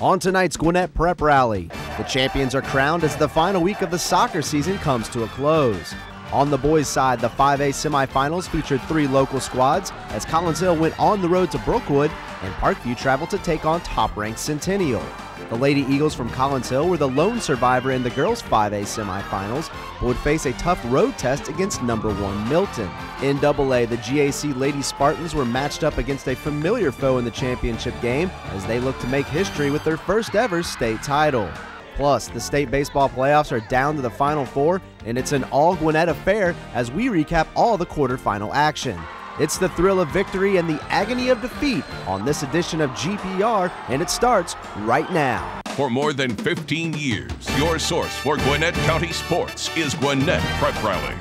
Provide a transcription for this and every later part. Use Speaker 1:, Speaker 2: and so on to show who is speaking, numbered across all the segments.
Speaker 1: On tonight's Gwinnett Prep Rally, the champions are crowned as the final week of the soccer season comes to a close. On the boys' side, the 5A semifinals featured 3 local squads as Collins Hill went on the road to Brookwood and Parkview traveled to take on top-ranked Centennial. The Lady Eagles from Collins Hill were the lone survivor in the girls' 5A semifinals, but would face a tough road test against number 1 Milton. In AA, the GAC Lady Spartans were matched up against a familiar foe in the championship game as they look to make history with their first ever state title. Plus, the state baseball playoffs are down to the Final Four, and it's an all-Gwinnett affair as we recap all the quarterfinal action. It's the thrill of victory and the agony of defeat on this edition of GPR, and it starts right now.
Speaker 2: For more than 15 years, your source for Gwinnett County sports is Gwinnett Prep Rally.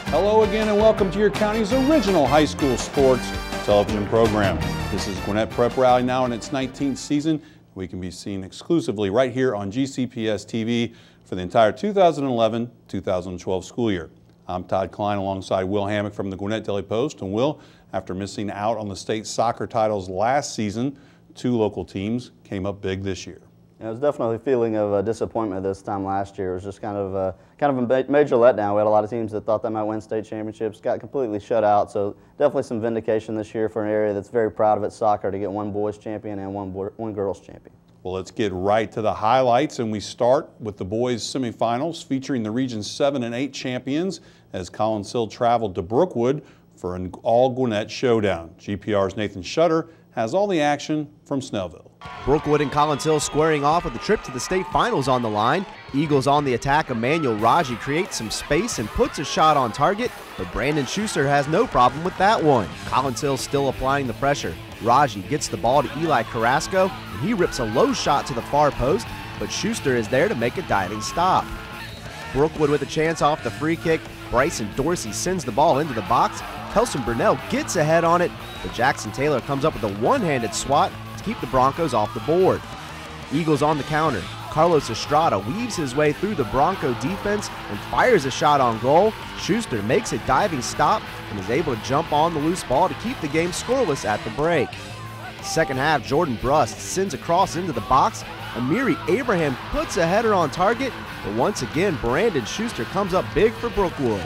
Speaker 3: Hello again and welcome to your county's original high school sports television program. This is Gwinnett Prep Rally now in its 19th season. We can be seen exclusively right here on GCPS TV for the entire 2011-2012 school year. I'm Todd Klein alongside Will Hammock from the Gwinnett Daily Post. And Will, after missing out on the state soccer titles last season, 2 local teams came up big this year.
Speaker 4: It was definitely a feeling of disappointment this time last year. It was just kind of a major letdown. We had a lot of teams that thought they might win state championships, got completely shut out. So definitely some vindication this year for an area that's very proud of its soccer to get 1 boys champion and one girls champion.
Speaker 3: Well, let's get right to the highlights, and we start with the boys semifinals featuring the Region 7 and 8 champions as Collins Hill traveled to Brookwood for an all-Gwinnett showdown. GPR's Nathan Shutter has all the action from Snellville.
Speaker 1: Brookwood and Collins Hill squaring off with a trip to the state finals on the line. Eagles on the attack. Emmanuel Raji creates some space and puts a shot on target, but Brandon Schuster has no problem with that one. Collins Hill still applying the pressure. Raji gets the ball to Eli Carrasco, and he rips a low shot to the far post, but Schuster is there to make a diving stop. Brookwood with a chance off the free kick. Bryson Dorsey sends the ball into the box. Kelson Burnell gets ahead on it, but Jackson Taylor comes up with a one-handed swat to keep the Broncos off the board. Eagles on the counter. Carlos Estrada weaves his way through the Bronco defense and fires a shot on goal. Schuster makes a diving stop and is able to jump on the loose ball to keep the game scoreless at the break. Second half, Jordan Brust sends a cross into the box. Amiri Abraham puts a header on target, but once again, Brandon Schuster comes up big for Brookwood.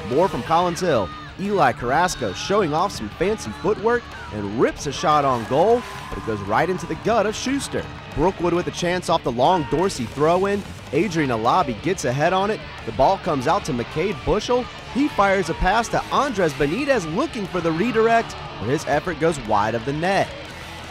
Speaker 1: More from Collins Hill. Eli Carrasco showing off some fancy footwork and rips a shot on goal, but it goes right into the gut of Schuster. Brookwood with a chance off the long Dorsey throw-in. Adrian Alabi gets ahead on it. The ball comes out to McCade Bushel. He fires a pass to Andres Benitez looking for the redirect, but his effort goes wide of the net.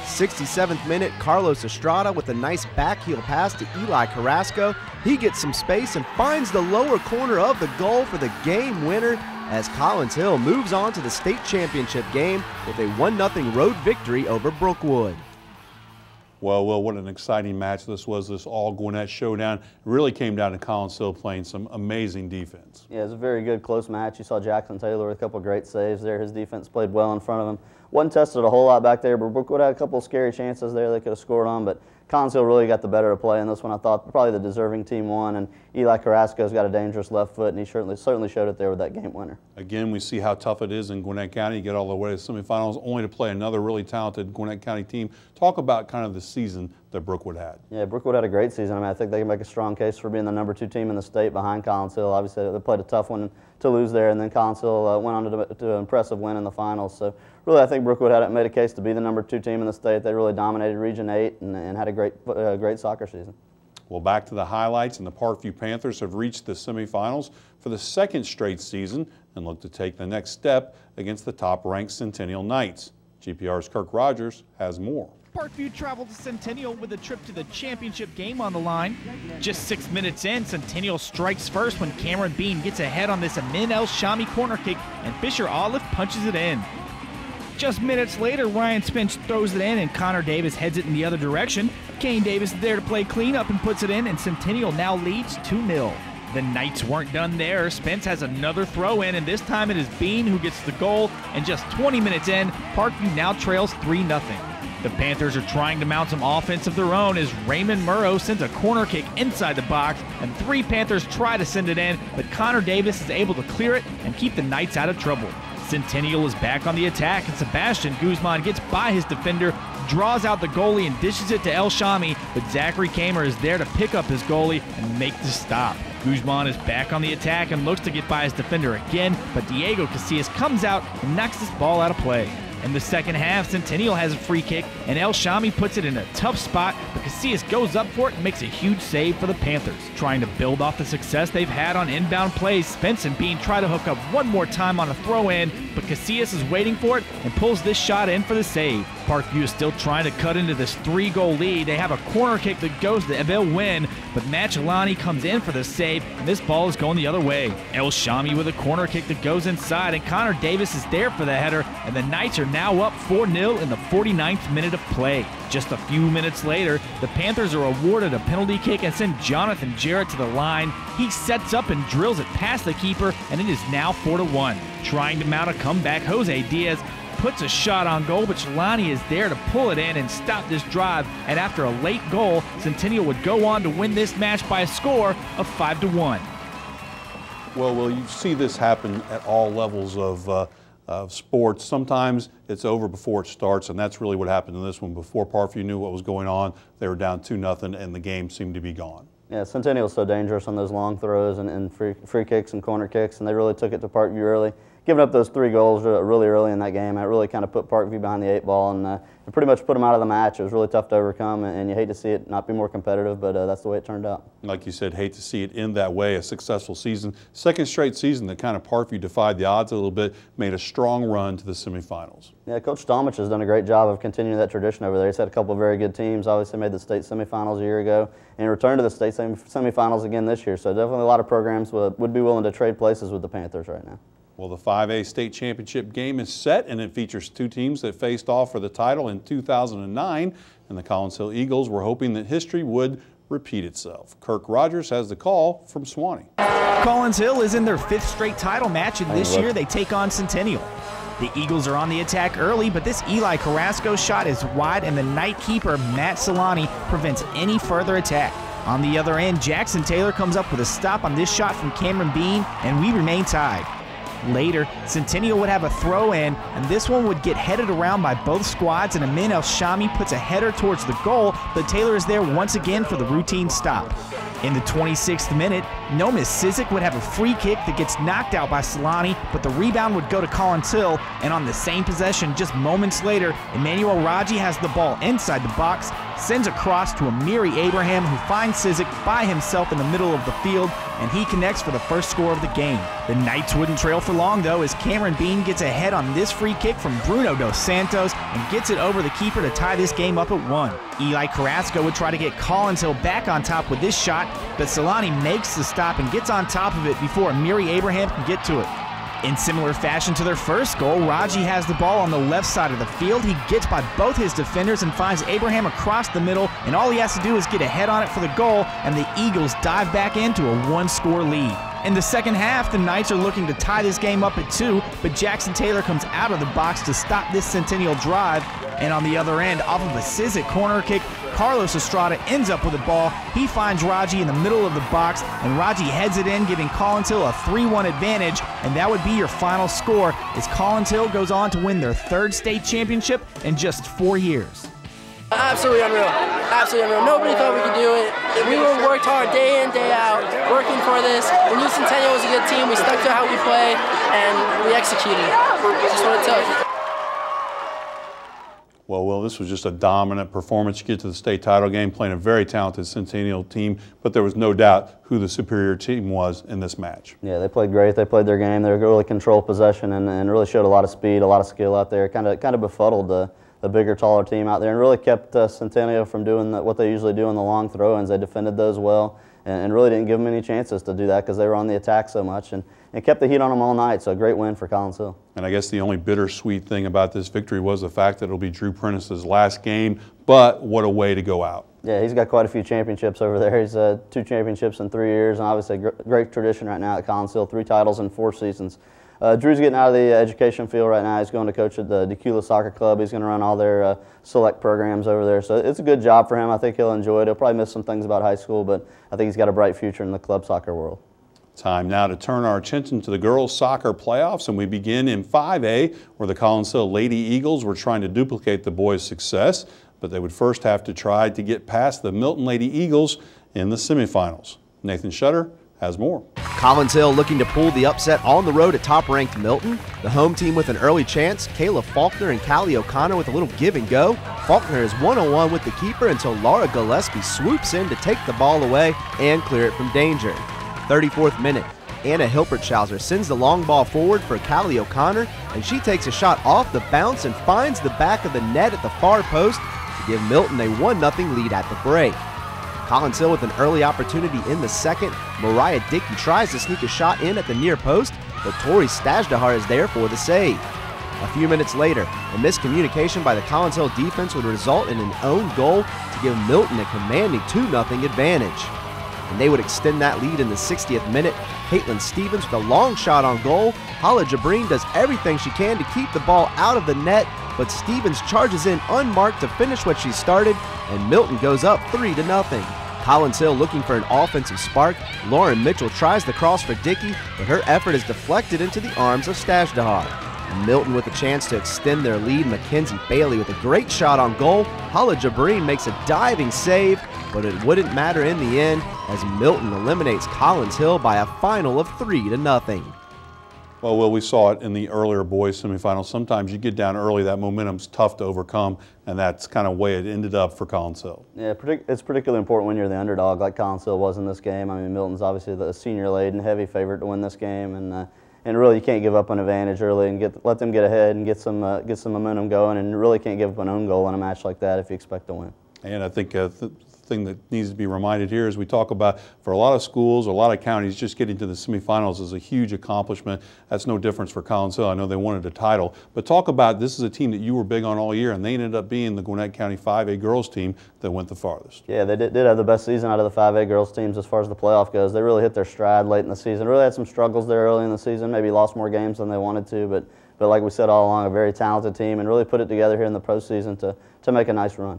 Speaker 1: 67th minute, Carlos Estrada with a nice backheel pass to Eli Carrasco. He gets some space and finds the lower corner of the goal for the game winner as Collins Hill moves on to the state championship game with a 1-0 road victory over Brookwood.
Speaker 3: Well, what an exciting match this was, this all-Gwinnett showdown. It really came down to Collins Hill playing some amazing defense.
Speaker 4: Yeah, it was a very good, close match. You saw Jackson Taylor with a couple of great saves there. His defense played well in front of him. Wasn't tested a whole lot back there, but Brookwood had a couple of scary chances there they could have scored on, but Collins Hill really got the better of play in this one. I thought probably the deserving team won, and Eli Carrasco's got a dangerous left foot, and he certainly showed it there with that game winner. Again,
Speaker 3: we see how tough it is in Gwinnett County. You get all the way to the semifinals only to play another really talented Gwinnett County team. Talk about kind of the season that Brookwood had.
Speaker 4: Yeah, Brookwood had a great season. I mean, I think they can make a strong case for being the number 2 team in the state behind Collins Hill. Obviously, they played a tough one to lose there, and then Collins Hill went on to an impressive win in the finals. So really, I think Brookwood made a case to be the number 2 team in the state. They really dominated Region 8 and had a great soccer season.
Speaker 3: Well, back to the highlights, and the Parkview Panthers have reached the semifinals for the 2nd straight season and look to take the next step against the top-ranked Centennial Knights. GPR's Kirk Rogers has more.
Speaker 5: Parkview traveled to Centennial with a trip to the championship game on the line. Just 6 minutes in, Centennial strikes first when Cameron Bean gets ahead on this Amin El Shami corner kick, and Fisher Olive punches it in. Just minutes later, Ryan Spence throws it in and Connor Davis heads it in the other direction. Kane Davis is there to play cleanup and puts it in, and Centennial now leads 2-0. The Knights weren't done there. Spence has another throw in, and this time it is Bean who gets the goal, and just 20 minutes in, Parkview now trails 3-0. The Panthers are trying to mount some offense of their own as Raymond Murrow sends a corner kick inside the box, and 3 Panthers try to send it in, but Connor Davis is able to clear it and keep the Knights out of trouble. Centennial is back on the attack, and Sebastian Guzman gets by his defender, draws out the goalie and dishes it to El Shami, but Zachary Kamer is there to pick up his goalie and make the stop. Guzman is back on the attack and looks to get by his defender again, but Diego Casillas comes out and knocks this ball out of play. In the second half, Centennial has a free kick, and El Shami puts it in a tough spot, but Casillas goes up for it and makes a huge save for the Panthers. Trying to build off the success they've had on inbound plays, Spence and Bean try to hook up one more time on a throw-in, but Casillas is waiting for it and pulls this shot in for the save. Parkview is still trying to cut into this 3-goal lead. They have a corner kick that goes to they'll win, but Matt Chelani comes in for the save, and this ball is going the other way. El Shami with a corner kick that goes inside, and Connor Davis is there for the header, and the Knights are now up 4-0 in the 49th minute of play. Just a few minutes later, the Panthers are awarded a penalty kick and send Jonathan Jarrett to the line. He sets up and drills it past the keeper, and it is now 4-1. Trying to mount a comeback, Jose Diaz puts a shot on goal, but Chelani is there to pull it in and stop this drive, and after a late goal, Centennial would go on to win this match by a score of 5-1.
Speaker 3: Well, you see this happen at all levels of sports. Sometimes it's over before it starts, and that's really what happened in this one. Before Parkview knew what was going on, they were down 2-0, and the game seemed to be gone.
Speaker 4: Yeah, Centennial's so dangerous on those long throws and free kicks and corner kicks, and they really took it to Parkview early. Giving up those 3 goals really early in that game, it really kind of put Parkview behind the 8 ball, and it pretty much put them out of the match. It was really tough to overcome, and you hate to see it not be more competitive, but that's the way it turned out.
Speaker 3: Like you said, hate to see it end that way. A successful season, second straight season that kind of Parkview defied the odds a little bit, made a strong run to the semifinals.
Speaker 4: Yeah, Coach Stomich has done a great job of continuing that tradition over there. He's had a couple of very good teams. Obviously made the state semifinals a year ago and returned to the state semifinals again this year. So definitely a lot of programs would be willing to trade places with the Panthers right now.
Speaker 3: Well, the 5A state championship game is set, and it features 2 teams that faced off for the title in 2009, and the Collins Hill Eagles were hoping that history would repeat itself. Kirk Rogers has the call from Suwanee.
Speaker 5: Collins Hill is in their 5th straight title match, and this year they take on Centennial. The Eagles are on the attack early, but this Eli Carrasco shot is wide, and the night keeper, Matt Solani, prevents any further attack. On the other end, Jackson Taylor comes up with a stop on this shot from Cameron Bean, and we remain tied. Later, Centennial would have a throw-in, and this one would get headed around by both squads, and Amin El Shami puts a header towards the goal, but Taylor is there once again for the routine stop. In the 26th minute, Nomis Sizik would have a free kick that gets knocked out by Solani, but the rebound would go to Collins Hill, and on the same possession just moments later, Emmanuel Raji has the ball inside the box, sends across to Amiri Abraham, who finds Sizik by himself in the middle of the field, and he connects for the first score of the game. The Knights wouldn't trail for long, though, as Cameron Bean gets ahead on this free kick from Bruno Dos Santos and gets it over the keeper to tie this game up at 1. Eli Carrasco would try to get Collins Hill back on top with this shot, but Solani makes the stop and gets on top of it before Amiri Abraham can get to it. In similar fashion to their first goal, Raji has the ball on the left side of the field. He gets by both his defenders and finds Abraham across the middle, and all he has to do is get a head on it for the goal, and the Eagles dive back into a 1-score lead. In the second half, the Knights are looking to tie this game up at 2, but Jackson Taylor comes out of the box to stop this Centennial drive, and on the other end, off of a Sizik corner kick, Carlos Estrada ends up with the ball. He finds Raji in the middle of the box, and Raji heads it in, giving Collins Hill a 3-1 advantage, and that would be your final score as Collins Hill goes on to win their 3rd state championship in just 4 years.
Speaker 6: Absolutely unreal. Absolutely unreal. Nobody thought we could do it. We worked hard day in, day out, working for this. We knew Centennial was a good team. We stuck to how we play, and we executed. Just what it took.
Speaker 3: Well, this was just a dominant performance. You get to the state title game playing a very talented Centennial team, but there was no doubt who the superior team was in this match.
Speaker 4: Yeah, they played great. They played their game. They really controlled possession and really showed a lot of speed, a lot of skill out there. Kind of befuddled the bigger, taller team out there, and really kept Centennial from doing what they usually do in the long throw-ins. They defended those well and really didn't give them any chances to do that because they were on the attack so much and kept the heat on them all night. So a great win for Collins Hill.
Speaker 3: And I guess the only bittersweet thing about this victory was the fact that it'll be Drew Prentice's last game, but what a way to go out.
Speaker 4: Yeah, he's got quite a few championships over there. He's 2 championships in 3 years, and obviously great tradition right now at Collins Hill, 3 titles in 4 seasons. Drew's getting out of the education field right now. He's going to coach at the Decula Soccer Club. He's going to run all their select programs over there. So it's a good job for him. I think he'll enjoy it. He'll probably miss some things about high school, but I think he's got a bright future in the club soccer world.
Speaker 3: Time now to turn our attention to the girls soccer playoffs, and we begin in 5A, where the Collinsville Lady Eagles were trying to duplicate the boys' success, but they would first have to try to get past the Milton Lady Eagles in the semifinals. Nathan Shutter has more.
Speaker 1: Collinsville looking to pull the upset on the road at top-ranked Milton. The home team with an early chance, Kayla Faulkner and Callie O'Connor with a little give and go. Faulkner is one-on-one with the keeper until Laura Gillespie swoops in to take the ball away and clear it from danger. 34th minute, Anna Hilpertschauser sends the long ball forward for Callie O'Connor, and she takes a shot off the bounce and finds the back of the net at the far post to give Milton a 1-0 lead at the break. Collinsville with an early opportunity in the second. Mariah Dickey tries to sneak a shot in at the near post, but Tori Stajdahar is there for the save. A few minutes later, a miscommunication by the Collinsville defense would result in an own goal to give Milton a commanding 2-0 advantage. And they would extend that lead in the 60th minute. Caitlin Stevens with a long shot on goal. Hala Jabreen does everything she can to keep the ball out of the net, but Stevens charges in unmarked to finish what she started, and Milton goes up 3-0. Collinsville looking for an offensive spark. Lauren Mitchell tries the cross for Dickey, but her effort is deflected into the arms of Stajdahar. Milton with a chance to extend their lead. Mackenzie Bailey with a great shot on goal. Hala Jabreen makes a diving save, but it wouldn't matter in the end as Milton eliminates Collinsville by a final of 3-0.
Speaker 3: Well, Will, we saw it in the earlier boys semifinals. Sometimes you get down early, that momentum's tough to overcome, and that's kind of the way it ended up for Collinsville.
Speaker 4: Yeah, it's particularly important when you're the underdog like Collinsville was in this game. I mean, Milton's obviously the senior-laden heavy favorite to win this game, and really you can't give up an advantage early and let them get ahead and get some momentum going, and you really can't give up an own goal in a match like that if you expect to win.
Speaker 3: And I think the thing that needs to be reminded here is we talk about, for a lot of schools, a lot of counties, just getting to the semifinals is a huge accomplishment. That's no difference for Collinsville. I know they wanted a title, but talk about, this is a team that you were big on all year, and they ended up being the Gwinnett County 5A girls team that went the farthest.
Speaker 4: Yeah, they did have the best season out of the 5A girls teams as far as the playoff goes. They really hit their stride late in the season. Really had some struggles there early in the season, maybe lost more games than they wanted to, but like we said all along, a very talented team, and really put it together here in the postseason to make a nice run.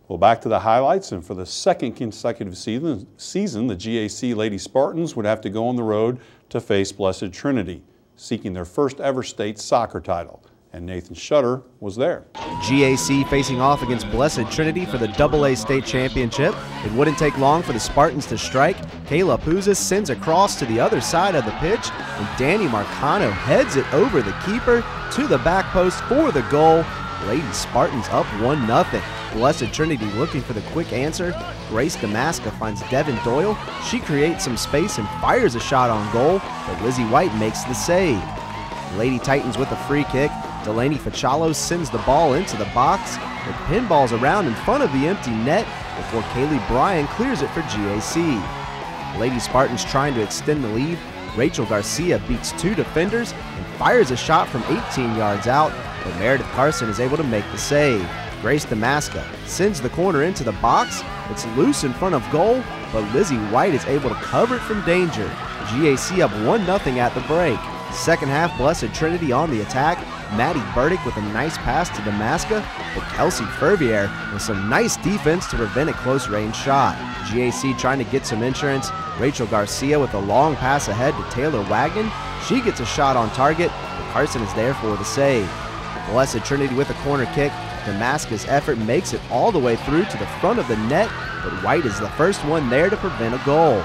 Speaker 3: Well, back to the highlights, and for the second consecutive season, the GAC Lady Spartans would have to go on the road to face Blessed Trinity, seeking their first ever state soccer title. And Nathan Shutter was there.
Speaker 1: GAC facing off against Blessed Trinity for the AA state championship. It wouldn't take long for the Spartans to strike. Kayla Puzis sends a cross to the other side of the pitch, and Danny Marcano heads it over the keeper to the back post for the goal. Lady Spartans up 1-0. Blessed Trinity looking for the quick answer. Grace Damaska finds Devin Doyle. She creates some space and fires a shot on goal, but Lizzie White makes the save. Lady Titans with a free kick. Delaney Faccialo sends the ball into the box. It pinballs around in front of the empty net before Kaylee Bryan clears it for GAC. Lady Spartans trying to extend the lead. Rachel Garcia beats two defenders and fires a shot from 18 yards out, but Meredith Carson is able to make the save. Grace Damaska sends the corner into the box. It's loose in front of goal, but Lizzie White is able to cover it from danger. GAC up 1-0 at the break. Second half, Blessed Trinity on the attack. Maddie Burdick with a nice pass to Damaska, but Kelsey Fervier with some nice defense to prevent a close-range shot. GAC trying to get some insurance. Rachel Garcia with a long pass ahead to Taylor Wagner. She gets a shot on target, but Carson is there for the save. Blessed Trinity with a corner kick. Damaska's effort makes it all the way through to the front of the net, but White is the first one there to prevent a goal.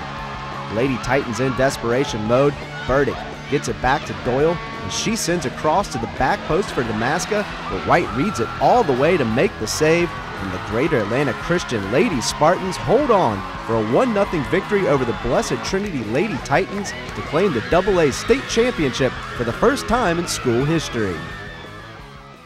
Speaker 1: Lady Titans in desperation mode. Burdick gets it back to Doyle, and she sends a cross to the back post for Damaska, but White reads it all the way to make the save, and the Greater Atlanta Christian Lady Spartans hold on for a 1-0 victory over the Blessed Trinity Lady Titans to claim the AA state championship for the first time in school history.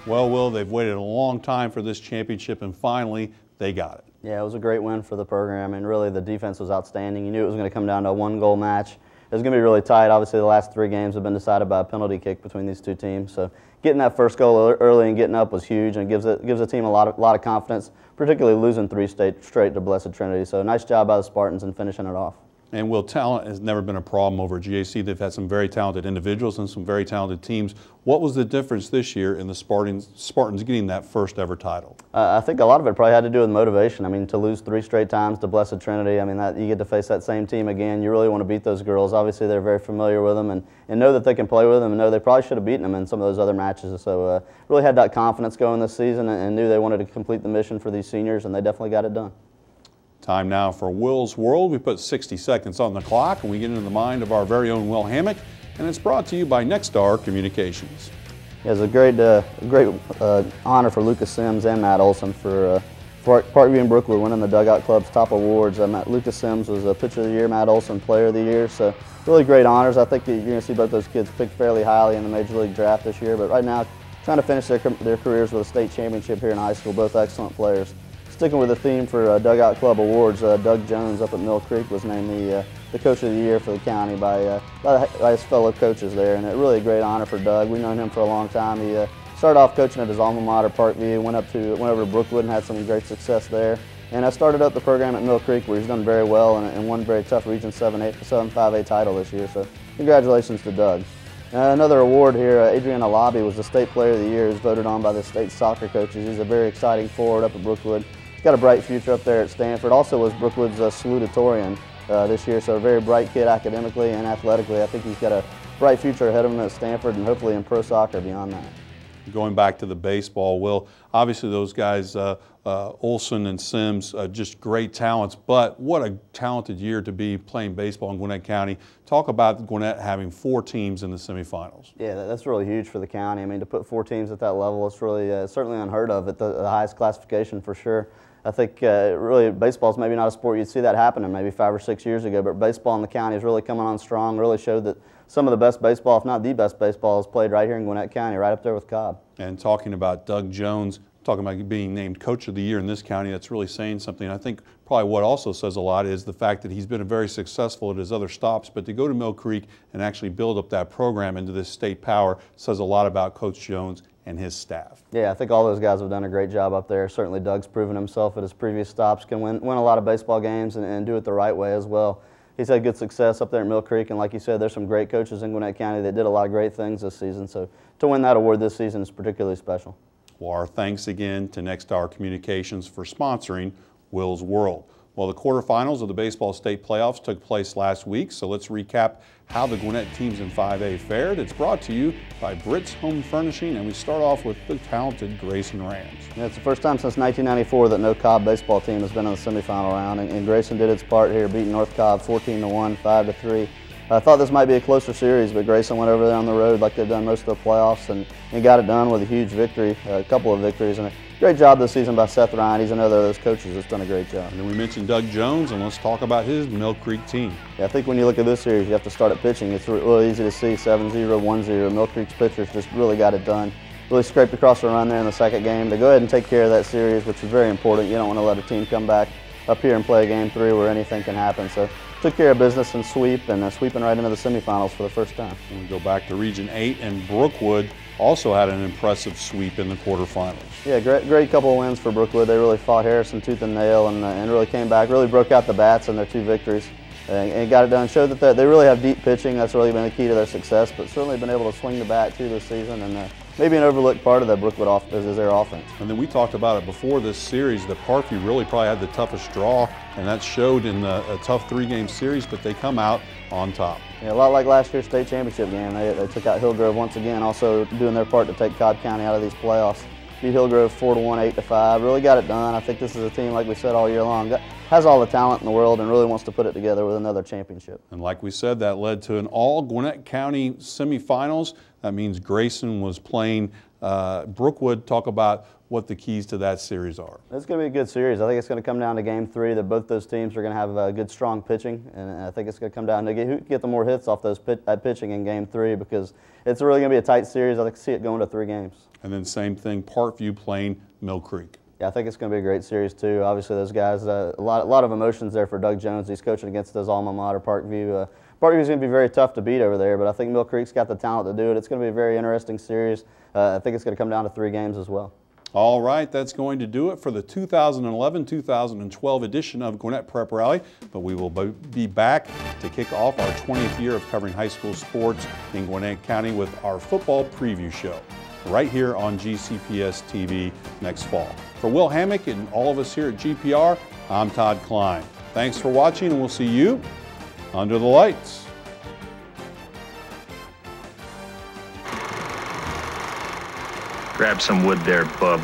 Speaker 3: Well, Will, they've waited a long time for this championship, and finally they got it.
Speaker 4: Yeah, it was a great win for the program, and really the defense was outstanding. You knew it was going to come down to a one-goal match. It was going to be really tight. Obviously, the last three games have been decided by a penalty kick between these two teams. So getting that first goal early and getting up was huge, and gives the team a lot of confidence, particularly losing three straight to Blessed Trinity. So nice job by the Spartans in finishing it off.
Speaker 3: And Will, talent has never been a problem over at GAC. They've had some very talented individuals and some very talented teams. What was the difference this year in the Spartans getting that first ever title?
Speaker 4: I think a lot of it probably had to do with motivation. I mean, to lose 3 straight times to Blessed Trinity, I mean, you get to face that same team again. You really want to beat those girls. Obviously, they're very familiar with them and know that they can play with them and know they probably should have beaten them in some of those other matches. So really had that confidence going this season and knew they wanted to complete the mission for these seniors, and they definitely got it done.
Speaker 3: Time now for Will's World. We put 60 seconds on the clock and we get into the mind of our very own Will Hammock, and it's brought to you by Nexstar Communications.
Speaker 4: Yeah, it was a great honor for Lucas Sims and Matt Olson for Parkview and Brookwood winning the Dugout Club's top awards. Lucas Sims was a Pitcher of the Year, Matt Olson Player of the Year, so really great honors. I think that you're going to see both those kids picked fairly highly in the Major League Draft this year, but right now trying to finish their careers with a state championship here in high school, both excellent players. Sticking with the theme for Dugout Club Awards, Doug Jones up at Mill Creek was named the Coach of the Year for the county by his fellow coaches there, and really a great honor for Doug. We've known him for a long time. He started off coaching at his alma mater, Parkview, went over to Brookwood and had some great success there. And I started up the program at Mill Creek, where he's done very well and won a very tough Region 7-5A title this year. So congratulations to Doug. Another award here, Adriana Lobby was the State Player of the Year, who's voted on by the state soccer coaches. He's a very exciting forward up at Brookwood. He's got a bright future up there at Stanford. Also was Brookwood's salutatorian this year, so a very bright kid academically and athletically. I think he's got a bright future ahead of him at Stanford and hopefully in pro soccer beyond that.
Speaker 3: Going back to the baseball, Will, obviously those guys, Olson and Sims, just great talents, but what a talented year to be playing baseball in Gwinnett County. Talk about Gwinnett having 4 teams in the semifinals.
Speaker 4: Yeah, that's really huge for the county. I mean, to put 4 teams at that level, it's really certainly unheard of at the highest classification for sure. I think really baseball's maybe not a sport you'd see that happening maybe 5 or 6 years ago, but baseball in the county is really coming on strong, really showed that some of the best baseball, if not the best baseball, is played right here in Gwinnett County, right up there with Cobb.
Speaker 3: And talking about Doug Jones, talking about being named Coach of the Year in this county, that's really saying something. I think probably what also says a lot is the fact that he's been very successful at his other stops, but to go to Mill Creek and actually build up that program into this state power says a lot about Coach Jones and his staff.
Speaker 4: Yeah, I think all those guys have done a great job up there. Certainly Doug's proven himself at his previous stops, can win a lot of baseball games and do it the right way as well. He's had good success up there at Mill Creek, and like you said, there's some great coaches in Gwinnett County that did a lot of great things this season, so to win that award this season is particularly special.
Speaker 3: Well, our thanks again to Nexstar Communications for sponsoring Will's World. Well, the quarterfinals of the baseball state playoffs took place last week, so let's recap how the Gwinnett teams in 5A fared. It's brought to you by Britt's Home Furnishing, and we start off with the talented Grayson Rams.
Speaker 4: Yeah, it's the first time since 1994 that no Cobb baseball team has been in the semifinal round, and Grayson did its part here, beating North Cobb 14-1, 5-3. I thought this might be a closer series, but Grayson went over there on the road like they've done most of the playoffs and got it done with a huge victory, a couple of victories, and a great job this season by Seth Ryan. He's another of those coaches that's done a great job.
Speaker 3: And then we mentioned Doug Jones, and let's talk about his Mill Creek team.
Speaker 4: Yeah, I think when you look at this series, you have to start at pitching. It's really easy to see 7-0, 1-0. Mill Creek's pitchers just really got it done. Really scraped across the run there in the second game to go ahead and take care of that series, which is very important. You don't want to let a team come back up here and play game 3 where anything can happen. So took care of business and sweep, and sweeping right into the semifinals for the first time.
Speaker 3: And we go back to Region 8, and Brookwood also had an impressive sweep in the quarterfinals.
Speaker 4: Yeah, great couple of wins for Brookwood. They really fought Harrison tooth and nail and really came back, really broke out the bats in their 2 victories and got it done. Showed that they really have deep pitching. That's really been the key to their success, but certainly been able to swing the bat too this season, and maybe an overlooked part of that Brookwood is their offense.
Speaker 3: And then we talked about it before this series, that Parkview really probably had the toughest draw, and that showed in a tough 3-game series, but they come out on top.
Speaker 4: Yeah, a lot like last year's state championship game. They took out Hillgrove once again, also doing their part to take Cobb County out of these playoffs. Beat Hillgrove 4-1, 8-5. Really got it done. I think this is a team, like we said all year long, has all the talent in the world and really wants to put it together with another championship.
Speaker 3: And like we said, that led to an all Gwinnett County semifinals. That means Grayson was playing Brookwood. Talk about what the keys to that series are.
Speaker 4: It's going to be a good series. I think it's going to come down to game 3 that both those teams are going to have good, strong pitching, and I think it's going to come down to who can get the more hits off those pitching in game 3, because it's really going to be a tight series. I can see it going to 3 games.
Speaker 3: And then same thing, Parkview playing Mill Creek.
Speaker 4: Yeah, I think it's going to be a great series too. Obviously, those guys, a lot of emotions there for Doug Jones. He's coaching against his alma mater, Parkview. Parkview's going to be very tough to beat over there, but I think Mill Creek's got the talent to do it. It's going to be a very interesting series. I think it's going to come down to 3 games as well.
Speaker 3: All right, that's going to do it for the 2011-2012 edition of Gwinnett Prep Rally, but we will be back to kick off our 20th year of covering high school sports in Gwinnett County with our football preview show right here on GCPS TV next fall. For Will Hammock and all of us here at GPR, I'm Todd Klein. Thanks for watching, and we'll see you under the lights.
Speaker 7: Grab some wood there, bub.